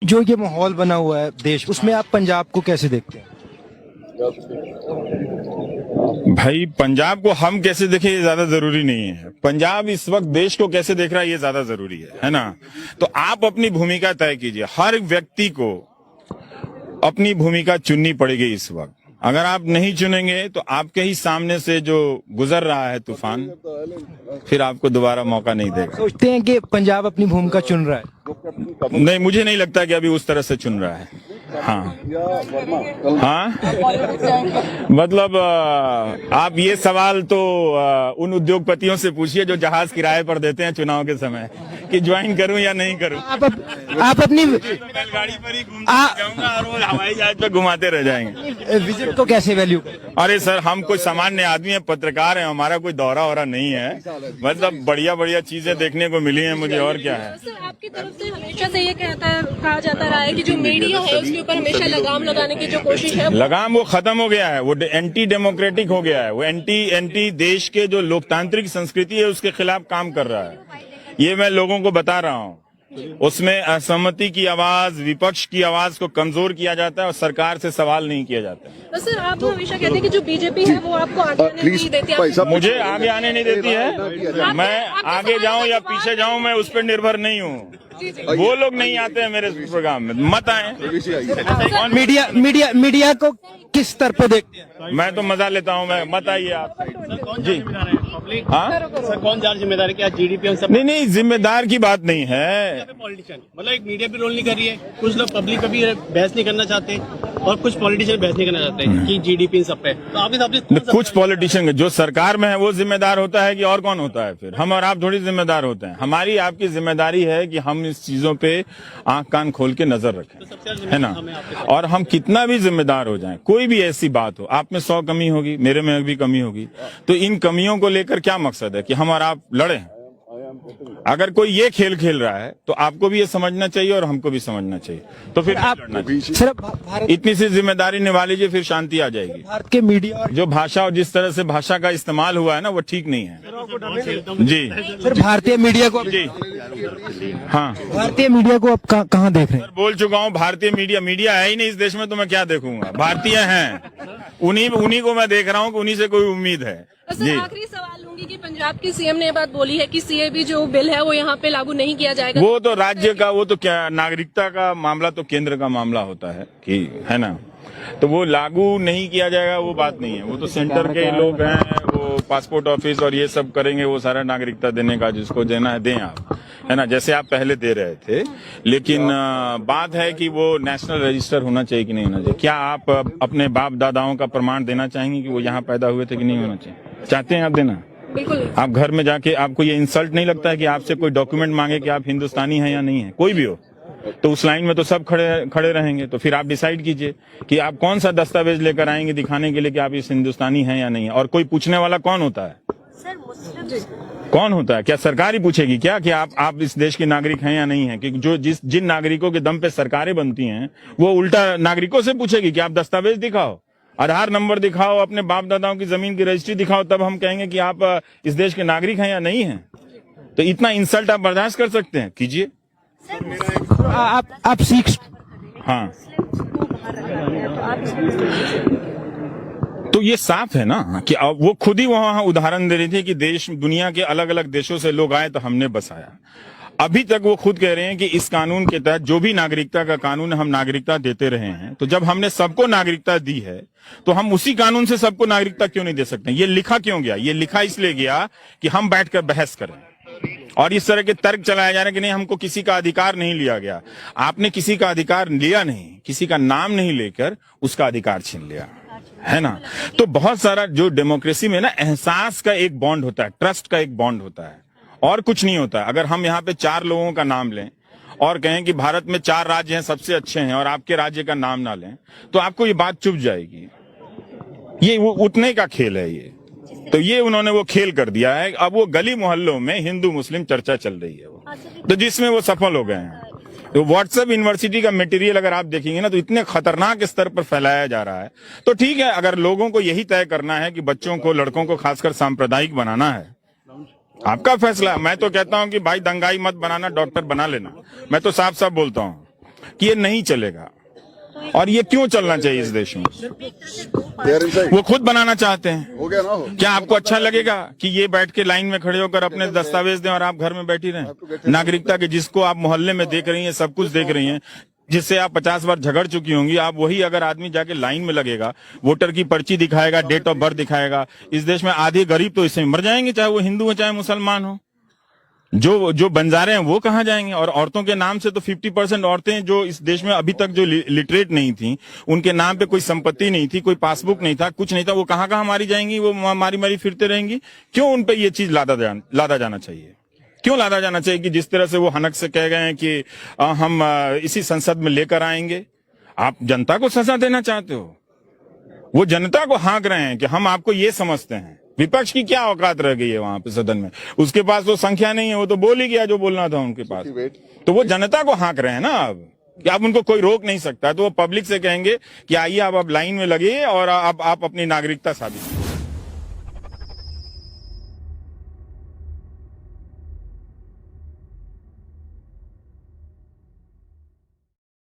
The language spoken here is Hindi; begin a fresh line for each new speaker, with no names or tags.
जो ये माहौल बना हुआ है देश, उसमें आप पंजाब को कैसे देखते हैं?
भाई पंजाब को हम कैसे देखें ये ज्यादा जरूरी नहीं है। पंजाब इस वक्त देश को कैसे देख रहा है ये ज्यादा जरूरी है ना। तो आप अपनी भूमिका तय कीजिए। हर व्यक्ति को अपनी भूमिका चुननी पड़ेगी इस वक्त। अगर आप नहीं चुनेंगे तो आपके ही सामने से जो गुजर रहा है तूफान, फिर आपको दोबारा मौका नहीं देगा।
सोचते हैं कि पंजाब अपनी भूमिका चुन रहा है?
नहीं, मुझे नहीं लगता कि अभी उस तरह से चुन रहा है। हाँ हाँ, मतलब आप ये सवाल तो उन उद्योगपतियों से पूछिए जो जहाज किराए पर देते हैं चुनाव के समय, कि ज्वाइन करूं या नहीं करूं।
आप अपनी
बैलगाड़ी पर ही घूमते जाऊंगा और वो हवाई जहाज पे घुमाते रह जाएंगे।
विजिट को कैसे वैल्यू करते हैं?
अरे सर, हम कोई सामान्य आदमी है, पत्रकार है, हमारा कोई दौरा वौरा नहीं है। मतलब बढ़िया बढ़िया चीजें देखने को मिली हैं मुझे, और क्या है।
सर, आपकी तरफ से हमेशा से ये कहा जाता रहा है कि जो मीडिया है उसके ऊपर हमेशा लगाम लगाने की जो कोशिश है,
लगाम वो खत्म हो गया है, वो एंटी डेमोक्रेटिक हो गया है, वो एंटी देश के जो लोकतांत्रिक संस्कृति है उसके खिलाफ काम कर रहा है। ये मैं लोगों को बता रहा हूँ। उसमें असहमति की आवाज, विपक्ष की आवाज को कमजोर किया जाता है और सरकार से सवाल नहीं किया जाता है।
तो सर, आप हमेशा कहते हैं कि जो बीजेपी है वो आपको आगे आने नहीं देती।
मुझे आगे आने नहीं देती है। मैं आगे जाऊं या पीछे जाऊं, मैं उस पर निर्भर नहीं हूँ। वो लोग नहीं आते हैं मेरे प्रोग्राम में, मत आए।
मीडिया को किस स्तर पे देखते हैं?
मैं तो मजा लेता हूँ, मैं मत आइए आप जी। हाँ
सर, कौन ज़्यादा जिम्मेदार है? क्या जीडीपी हम सब?
नहीं, जिम्मेदार की बात नहीं है।
पॉलिटिशियन मतलब एक मीडिया भी रोल नहीं कर रही है, कुछ लोग पब्लिक पे भी बहस नहीं करना चाहते और कुछ पॉलिटिशियन बहस नहीं करना चाहते कि जीडीपी इन सब पे। तो आप
कुछ पॉलिटिशियन जो सरकार में है वो जिम्मेदार होता है कि और कौन होता है? फिर हम और आप थोड़ी जिम्मेदार होते हैं। हमारी आपकी जिम्मेदारी है कि हम इस चीजों पे आंख कान खोल के नजर रखें, है ना। और हम कितना भी जिम्मेदार हो जाएं, कोई भी ऐसी बात हो, आप में 100 कमी होगी, मेरे में भी कमी होगी, तो इन कमियों को लेकर क्या मकसद है कि हम और आप लड़े? अगर कोई ये खेल खेल रहा है तो आपको भी ये समझना चाहिए और हमको भी समझना चाहिए। तो फिर आप
सिर्फ
इतनी सी जिम्मेदारी निभा लीजिए, फिर शांति आ जाएगी।
भारत के मीडिया और
जो भाषा और जिस तरह से भाषा का इस्तेमाल हुआ है ना, वो ठीक नहीं है जी।
सिर्फ भारतीय मीडिया को
जी हाँ,
भारतीय मीडिया को आप कहाँ देख रहे हैं?
बोल चुका हूँ, भारतीय मीडिया है ही नहीं इस देश में, तो मैं क्या देखूंगा? भारतीय हैं, उन्हीं को मैं देख रहा हूँ कि उन्हीं से कोई उम्मीद है जी।
आखिरी सवाल लूंगी कि पंजाब की सीएम ने ये बात बोली है कि सीएबी जो बिल है वो यहाँ पे लागू नहीं किया जाएगा।
वो तो राज्य का, वो तो क्या, नागरिकता का मामला तो केंद्र का मामला होता है कि, है ना। तो वो लागू नहीं किया जाएगा वो बात नहीं है। वो तो सेंटर के लोग हैं, वो पासपोर्ट ऑफिस और ये सब करेंगे, वो सारा नागरिकता देने का जिसको देना है दें आप, है ना, जैसे आप पहले दे रहे थे। लेकिन बात है कि वो नेशनल रजिस्टर होना चाहिए कि नहीं होना चाहिए। क्या आप अपने बाप दादाओं का प्रमाण देना चाहेंगे कि वो यहाँ पैदा हुए थे कि नहीं होना चाहिए? चाहते हैं आप देना?
बिल्कुल।
आप घर में जाके आपको ये इंसल्ट नहीं लगता है कि आपसे कोई डॉक्यूमेंट मांगे कि आप हिंदुस्तानी हैं या नहीं है? कोई भी हो तो उस लाइन में तो सब खड़े रहेंगे। तो फिर आप डिसाइड कीजिए कि आप कौन सा दस्तावेज लेकर आएंगे दिखाने के लिए कि आप इस हिंदुस्तानी हैं या नहीं है। और कोई पूछने वाला कौन होता है? कौन होता है? क्या सरकार ही पूछेगी क्या कि आप इस देश के नागरिक हैं या नहीं है? कि जिन नागरिकों के दम पे सरकारें बनती हैं, वो उल्टा नागरिकों से पूछेगी कि आप दस्तावेज दिखाओ, आधार नंबर दिखाओ, अपने बाप दादाओं की जमीन की रजिस्ट्री दिखाओ, तब हम कहेंगे कि आप इस देश के नागरिक हैं या नहीं हैं। तो इतना इंसल्ट आप बर्दाश्त कर सकते हैं? कीजिए।
आप सीख
हाँ, तो ये साफ है ना कि वो खुद ही वहां उदाहरण दे रही थी कि देश, दुनिया के अलग अलग देशों से लोग आए तो हमने बसाया। अभी तक वो खुद कह रहे हैं कि इस कानून के तहत, जो भी नागरिकता का कानून हम नागरिकता देते रहे हैं, तो जब हमने सबको नागरिकता दी है तो हम उसी कानून से सबको नागरिकता क्यों नहीं दे सकते? ये लिखा क्यों गया? ये लिखा इसलिए गया कि हम बैठकर बहस करें और इस तरह के तर्क चलाए जा रहे हैं कि नहीं, हमको किसी का अधिकार नहीं लिया गया। आपने किसी का अधिकार लिया नहीं, किसी का नाम नहीं लेकर उसका अधिकार छीन लिया, है ना। तो बहुत सारा जो डेमोक्रेसी में ना, एहसास का एक बॉन्ड होता है, ट्रस्ट का एक बॉन्ड होता है, और कुछ नहीं होता। अगर हम यहाँ पे 4 लोगों का नाम लें और कहें कि भारत में 4 राज्य हैं सबसे अच्छे हैं, और आपके राज्य का नाम ना लें, तो आपको ये बात चुभ जाएगी। ये वो उतने का खेल है ये। तो ये उन्होंने वो खेल कर दिया है। अब वो गली मोहल्लों में हिंदू मुस्लिम चर्चा चल रही है, वो तो जिसमें वो सफल हो गए हैं। तो व्हाट्सएप यूनिवर्सिटी का मटेरियल अगर आप देखेंगे ना, तो इतने खतरनाक स्तर पर फैलाया जा रहा है। तो ठीक है, अगर लोगों को यही तय करना है कि बच्चों को, लड़कों को खासकर सांप्रदायिक बनाना है, आपका फैसला। मैं तो कहता हूं कि भाई दंगाई मत बनाना, डॉक्टर बना लेना। मैं तो साफ साफ बोलता हूं कि ये नहीं चलेगा और ये क्यों चलना चाहिए इस देश में।
They are inside.
वो खुद बनाना चाहते हैं।
हो गया ना हो।
क्या आपको अच्छा लगेगा कि ये बैठ के लाइन में खड़े होकर अपने दस्तावेज दें और आप घर में बैठी रहें? नागरिकता के जिसको आप मोहल्ले में देख रही हैं, सब कुछ देख रही हैं, जिससे आप 50 बार झगड़ चुकी होंगी, आप वही अगर आदमी जाके लाइन में लगेगा, वोटर की पर्ची दिखाएगा, डेट ऑफ बर्थ दिखाएगा, इस देश में आधे गरीब तो इससे मर जाएंगे, चाहे वो हिंदू हो चाहे मुसलमान हो। जो बंजारे हैं वो कहाँ जाएंगे? और औरतों के नाम से तो 50% औरतें जो इस देश में अभी तक जो लिटरेट नहीं थी, उनके नाम पे कोई संपत्ति नहीं थी, कोई पासबुक नहीं था, कुछ नहीं था, वो कहाँ मारी जाएंगी? वो मारी फिरते रहेंगी। क्यों उन पे ये चीज लादा जाना चाहिए? क्यों लादा जाना चाहिए कि जिस तरह से वो हनक से कह गए हैं कि हम इसी संसद में लेकर आएंगे? आप जनता को सजा देना चाहते हो? वो जनता को हाँक रहे हैं कि हम आपको ये समझते हैं। विपक्ष की क्या औकात रह गई है वहां पे सदन में? उसके पास तो संख्या नहीं है, वो तो बोल ही गया जो बोलना था उनके पास। तो वो जनता को हाँक रहे हैं ना अब कि अब उनको कोई रोक नहीं सकता। तो वो पब्लिक से कहेंगे कि आइए आप अब लाइन में लगिए और अब आप अपनी नागरिकता साबित